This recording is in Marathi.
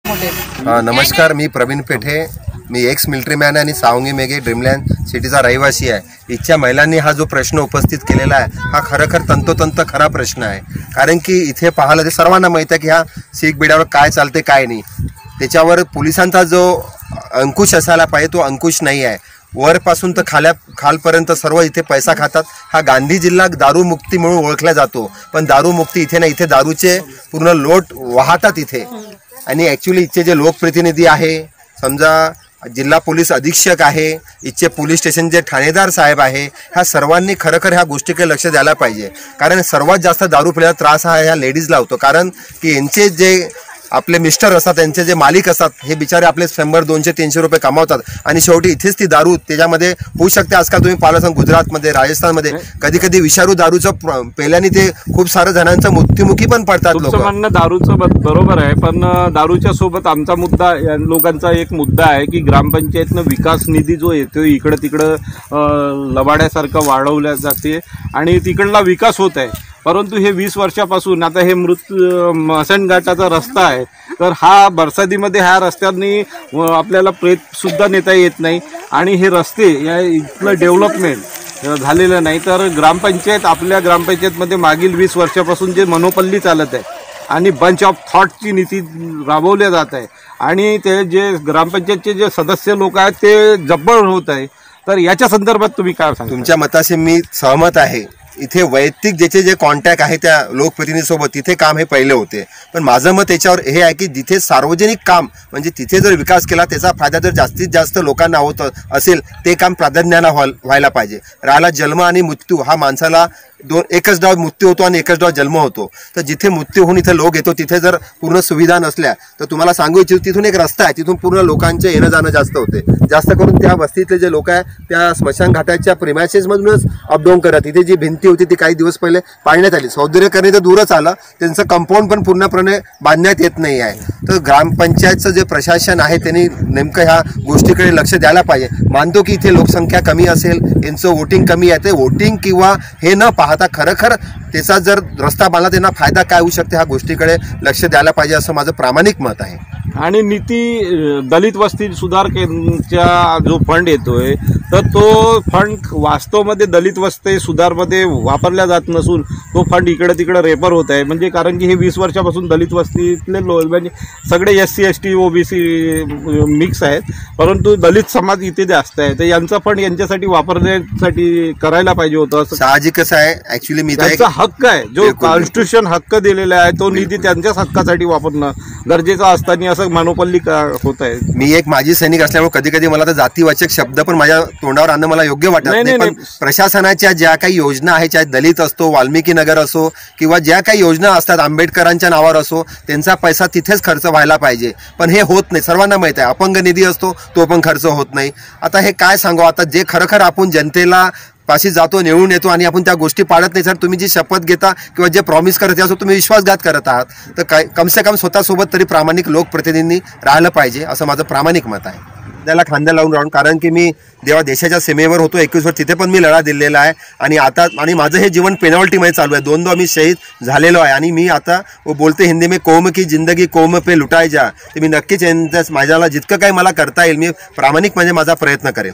नमस्कार, मी प्रवीण पेठे. मी एक्स मिलिटरी मॅन आहे आणि सावंगी मेघे ड्रीमलँड सिटीचा रहिवासी आहे. इथच्या महिलांनी हा जो प्रश्न उपस्थित केलेला आहे हा खरोखर तंतोतंत खरा प्रश्न आहे. कारण की इथे पाहायला ते सर्वांना माहीत आहे की ह्या शीख बिड्यावर काय चालते काय नाही. त्याच्यावर पोलिसांचा जो अंकुश असायला पाहिजे तो अंकुश नाही आहे. वरपासून तर खालपर्यंत सर्व इथे पैसा खातात. हा गांधी जिल्हा दारूमुक्ती म्हणून ओळखला जातो, पण दारूमुक्ती इथे नाही. इथे दारूचे पूर्ण लोट वाहतात इथे. आणि ॲक्च्युली इथचे जे लोकप्रतिनिधी आहे, समजा जिल्हा पोलीस अधीक्षक आहे, इथचे पोलीस स्टेशनचे ठाणेदार साहेब आहे, ह्या सर्वांनी खरोखर ह्या गोष्टीकडे लक्ष द्यायला पाहिजे. कारण सर्वात जास्त दारू पिल्याचा त्रास हा ह्या लेडीजला होतो. कारण की यांचे जे आपले मिस्टर असतात, त्यांचे जे मालिक असतात, हे बिचारे आपले 100, 200, 300 रुपये कमावतात आणि शेवटी इथेच ती दारू त्याच्यामध्ये होऊ शकते. आजकाल तुम्ही पाहिलं असाल गुजरातमध्ये, राजस्थानमध्ये कधी कधी विषारू दारूचं पेल्याने ते खूप साऱ्या जणांचा मृत्युमुखी पण पडतात. तुमचं म्हणणं दारूचं बरोबर आहे, पण दारूच्या सोबत आमचा मुद्दा, लोकांचा एक मुद्दा आहे की ग्रामपंचायतनं विकास निधी जो येतो इकडं तिकडं लबाड्यासारखं वाढवल्या जाते आणि तिकडला विकास होत आहे. परंतु हे 20 वर्षापासून आता हे मसणघाटाचा रस्ता आहे, तर हा बरसातीमध्ये ह्या रस्त्यांनी आपल्याला सुद्धा नेता येत नाही आणि हे रस्ते या इथलं डेव्हलपमेंट झालेलं नाही. तर ग्रामपंचायत, आपल्या ग्रामपंचायतमध्ये मागील 20 वर्षापासून जे मनोपल्ली चालत आहे आणि बंच ऑफ थॉटची नीती राबवल्या जात आहे आणि ते जे ग्रामपंचायतचे जे सदस्य लोक आहेत ते जब्बर होत आहे. तर याच्या संदर्भात तुम्ही काय सांगा? तुमच्या मताशी मी सहमत आहे. इथे वैयक्तिक ज्याचे जे कॉन्टॅक्ट आहे त्या लोकप्रतिनिधीसोबत तिथे काम हे पहिले होते, पण माझं मत याच्यावर हे आहे की जिथे सार्वजनिक काम म्हणजे तिथे जर विकास केला त्याचा फायदा जर जास्तीत जास्त लोकांना होत असेल ते काम प्राधान्यानं व्हायला पाहिजे. राहिला जन्म आणि मृत्यू, हा माणसाला एकच डाव मृत्यू होतो आणि एकच डाव जन्म होतो. तर जिथे मृत्यू होऊन इथे लोक येतो तिथे जर पूर्ण सुविधा नसल्या तर तुम्हाला सांगू इच्छितो तिथून एक रस्ता आहे, तिथून पूर्ण लोकांचे येणं जाणं जास्त होते. जास्त करून त्या वस्तीतले जे लोक आहे त्या स्मशान घाटाच्या प्रिमायसेसमधूनच अपडाऊन करत. तिथे जी भिंती होती ती काही दिवस पहिले पाडण्यात आली. सौंदर्यकरण तर दूरच आलं, त्यांचं कंपाऊंड पण पूर्णपणे बांधण्यात येत नाही आहे. तर ग्रामपंचायतचं जे प्रशासन आहे त्यांनी नेमकं ह्या गोष्टीकडे लक्ष द्यायला पाहिजे. मानतो की इथे लोकसंख्या कमी असेल, यांचं वोटिंग कमी आहे, ते वोटिंग किंवा हे न पाहता खरोखर त्याचा जर रस्ता बांधला त्यांना फायदा काय होऊ शकते ह्या गोष्टीकडे लक्ष द्यायला पाहिजे असं माझं प्रामाणिक मत आहे. आणि नीती दलित वस्ती सुधार केंद्राचा जो फंड येतोय तर तो फंड वास्तवमध्ये दलित वस्ती सुधारमध्ये वापरला जात नसून तो फंड इकडे तिकडे रेफर होत आहे. म्हणजे कारण की हे 20 वर्षापासून दलित वस्तीतले म्हणजे सगळे SC ST OBC मिक्स आहेत, परंतु दलित समाज इथे जास्त आहे. तर यांचा फंड यांच्यासाठी वापरण्यासाठी करायला पाहिजे होतं. साहजिकच आहे. ऍक्च्युली मी त्यांचा हक्क आहे, जो कॉन्स्टिट्यूशन हक्क दिलेला आहे तो निधी त्यांच्याच हक्कासाठी वापरणं गरजेचं असताना असं मनोपल्ली होत आहे. मी एक माजी सैनिक असल्यामुळे कधी कधी मला तर जातीवाचक शब्द पण माझ्या तोंडावर आणणं मला योग्य वाटत नाही. पण प्रशासनाच्या ज्या काही योजना आहेत, चाहे दलित असतो, वाल्मिकी नगर असो किंवा ज्या काही योजना असतात आंबेडकरांच्या नावावर असो, त्यांचा पैसा तिथेच खर्च व्हायला पाहिजे. पण हे होत नाही. सर्वांना माहित आहे अपंग निधी असतो तो पण खर्च होत नाही. आता हे काय सांगू, आता जे खरोखर आपण जनतेला पाशी जातो, निवडून येतो आणि आपण त्या गोष्टी पाळत नाही. सर, तुम्ही जी शपथ घेता किंवा जे प्रॉमिस करत असो तुम्ही विश्वासघात करत आहात. तर काय कम से कम स्वतःसोबत तरी प्रामाणिक लोकप्रतिनिधी राहिलं पाहिजे असं माझं प्रामाणिक मत आहे. त्याला खांद्या लावून राहून, कारण की मी जेव्हा देशाच्या सीमेवर होतो 21 वर्ष तिथे पण मी लढा दिलेला आहे आणि माझं हे जीवन पेनॉल्टीमध्ये चालू आहे. 2 मी शहीद झालेलो आहे आणि मी आता बोलते हिंदी में कौम की जिंदगी कौम पे लुटाय जा. ते मी नक्कीच माझ्याला जितकं काही मला करता येईल मी प्रामाणिक म्हणजे माझा प्रयत्न करेन.